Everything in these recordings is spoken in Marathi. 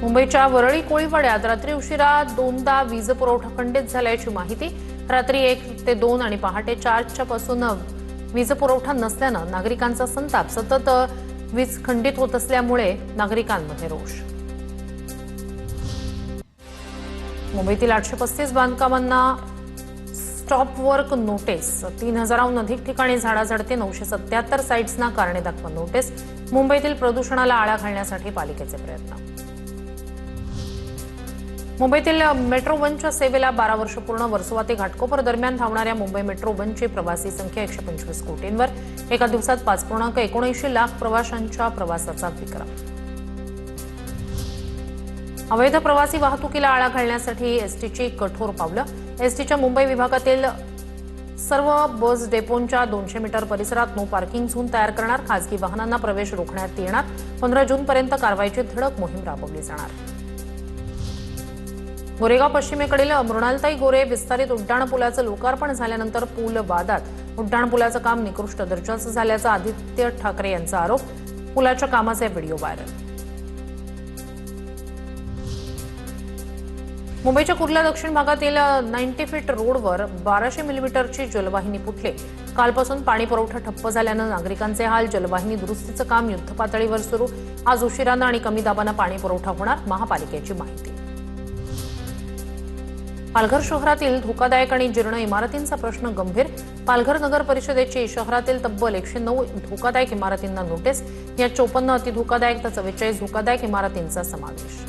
मुंबईच्या वरळी कोळीवाड्यात रात्री उशिरा दोनदा वीज पुरवठा खंडित झाल्याची माहिती। रात्री 1 ते 2 आणि पहाटे 4 पासून वीज पुरवठा नसल्यानं नागरिकांचा संताप। सतत वीज खंडित होत असल्यामुळे नागरिकांमध्ये रोष। मुंबईतील 835 बांधकामांना स्टॉप वर्क नोटीस। 3000हून अधिक ठिकाणी झाडाझडती। 977 साइट्सना कारणे दाखवा नोटीस। मुंबईतील प्रदूषणाला आळा घालण्यासाठी पालिकेचे प्रयत्न। मुंबईतील मेट्रो वनच्या सेवेला 12 वर्ष पूर्ण। वर्सोवा ते घाटकोपर दरम्यान धावणाऱ्या मुंबई मेट्रो वनची प्रवासी संख्या 125 कोटींवर। एका दिवसात 5.79 लाख प्रवाशांच्या प्रवासाचा विक्रम। अवैध प्रवासी वाहतुकीला आळा घालण्यासाठी एसटीची कठोर पावलं। एसटीच्या मुंबई विभागातील सर्व बस डेपोंच्या 200 मीटर परिसरात नो पार्किंग झोन तयार करणार। खासगी वाहनांना प्रवेश रोखण्यात येणार। 15 जूनपर्यंत कारवाईची धडक मोहीम राबवली जाणार। गोरेगाव पश्चिमेकडील मृणालताई गोरे विस्तारित उड्डाणपुलाचं लोकार्पण झाल्यानंतर पूल वादात। उड्डाणपुलाचं काम निकृष्ट दर्जाचं झाल्याचा आदित्य ठाकरे यांचा आरोप। पुलाच्या कामाचे व्हिडिओ व्हायरल। मुंबईच्या कुर्ला दक्षिण भागातील 90 फीट रोडवर 1200 मिलीमीटरची जलवाहिनी फुटली। कालपासून पाणी पुरवठा ठप्प झाल्यानं नागरिकांचे हाल। जलवाहिनी दुरुस्तीचं काम युद्धपातळीवर सुरू। आज उशिरानं आणि कमी दाबानं पाणी पुरवठा होणार, महापालिकेची माहिती। पालघर शहरातील धोकादायक आणि जीर्ण इमारतींचा प्रश्न गंभीर। पालघर नगर परिषदेची शहरातील तब्बल 109 धोकादायक इमारतींना नोटीस। या 54 अतिधोकादायक तर 44 धोकादायक इमारतींचा समावेश।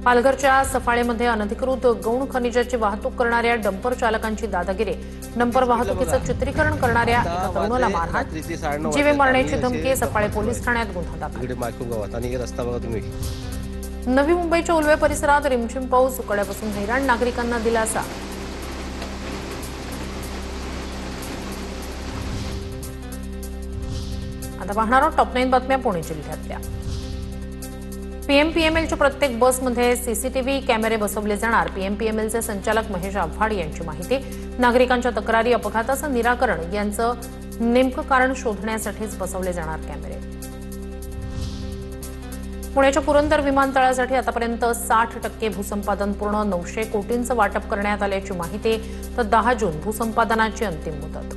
पालघरच्या सफाळेमध्ये अनधिकृत गौण खनिजाची वाहतूक करणाऱ्या डंपर चालकांची दादागिरी। डंपर वाहतुकीचं चित्रीकरण करणाऱ्या एका तरुणाला मारहाण। जीवे मारण्याची धमकी। सफाळे पोलीस ठाण्यात गुन्हा दाखल। नवी मुंबईच्या उल्वे परिसरात रिमझिम पाऊस। उकाड्यापासून हैराण नागरिकांना दिलासा। आता पाहणार आहोत टॉप 9 बातम्या पुणे जिल्ह्यातल्या। पीएमपीएमएलच्या प्रत्येक बसमध्ये सीसीटीव्ही कॅमेरे बसवले जाणार। पीएमपीएमएलचे संचालक महेश आव्हाड यांची माहिती। नागरिकांच्या तक्रारी, अपघाताचं निराकरण यांचं नेमकं कारण शोधण्यासाठीच बसवले जाणार कॅमेरे। पुण्याच्या पुरंदर विमानतळासाठी आतापर्यंत 60% भूसंपादन पूर्ण। 900 कोटींचं वाटप करण्यात आल्याची माहिती। तर 10 जून भूसंपादनाची अंतिम मुदत।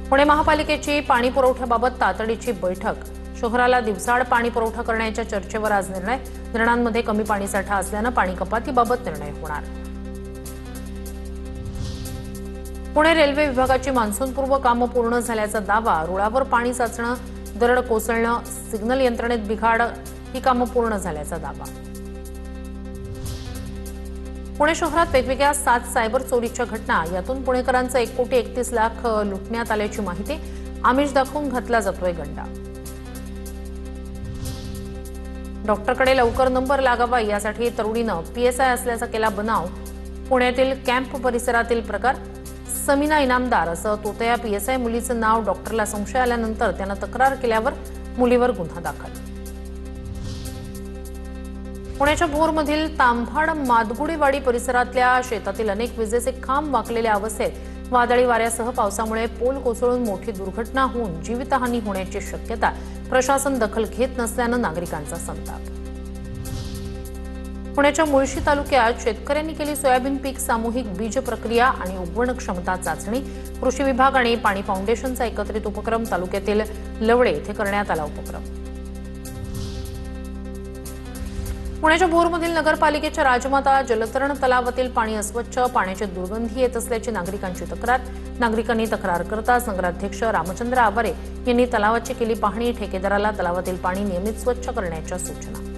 पुणे महापालिकेची पाणी पुरवठ्याबाबत तातडीची बैठक। शहराला दिवसाआड पाणी पुरवठा करण्याच्या चर्चेवर आज निर्णय। धरणांमध्ये कमी पाणीसाठा असल्यानं पाणी कपातीबाबत निर्णय होणार। पुणे रेल्वे विभागाची मान्सूनपूर्व कामं पूर्ण झाल्याचा दावा। रुळावर पाणी साचणं, दरड कोसळणं, सिग्नल यंत्रणेत बिघाड ही कामं पूर्ण झाल्याचा दावा। पुणे शहरात वेगवेगळ्या 7 सायबर चोरीच्या घटना। यातून पुणेकरांचं 1,31,00,000 लुटण्यात आल्याची माहिती। आमिष दाखवून घातला जातोय गंडा। डॉक्टरकडे लवकर नंबर लागावा यासाठी तरुणीनं पीएसआय असल्याचा केला बनाव। पुण्यातील कॅम्प परिसरातील प्रकार। समीना इनामदार असं तोतया पीएसआय मुलीचं नाव। डॉक्टरला संशय आल्यानंतर त्यानं तक्रार केल्यावर मुलीवर गुन्हा दाखल। पुण्याच्या भोरमधील तांभाड मादगुडीवाडी परिसरातल्या शेतातील अनेक विजेचे खांब वाकलेल्या अवस्थेत। वादळी वाऱ्यासह पावसामुळे पोल कोसळून मोठी दुर्घटना होऊन जीवितहानी होण्याची शक्यता। प्रशासन दखल घेत नसल्यानं नागरिकांचा संताप। पुण्याच्या मुळशी तालुक्यात शेतकऱ्यांनी केली सोयाबीन पीक सामूहिक बीज प्रक्रिया आणि उगवण क्षमता चाचणी। कृषी विभाग आणि पाणी फाउंडेशनचा एकत्रित उपक्रम। तालुक्यातील लवडे येथे करण्यात आला उपक्रम। पुण्याच्या भोरमधील नगरपालिकेच्या राजमाता जलतरण तलावातील पाणी अस्वच्छ। पाण्याची दुर्गंधी येत असल्याची नागरिकांची तक्रार। नागरिकांनी तक्रार करताच नगराध्यक्ष रामचंद्र आवारे यांनी तलावाची केली पाहणी। ठेकेदाराला तलावातील पाणी नियमित स्वच्छ करण्याच्या सूचना।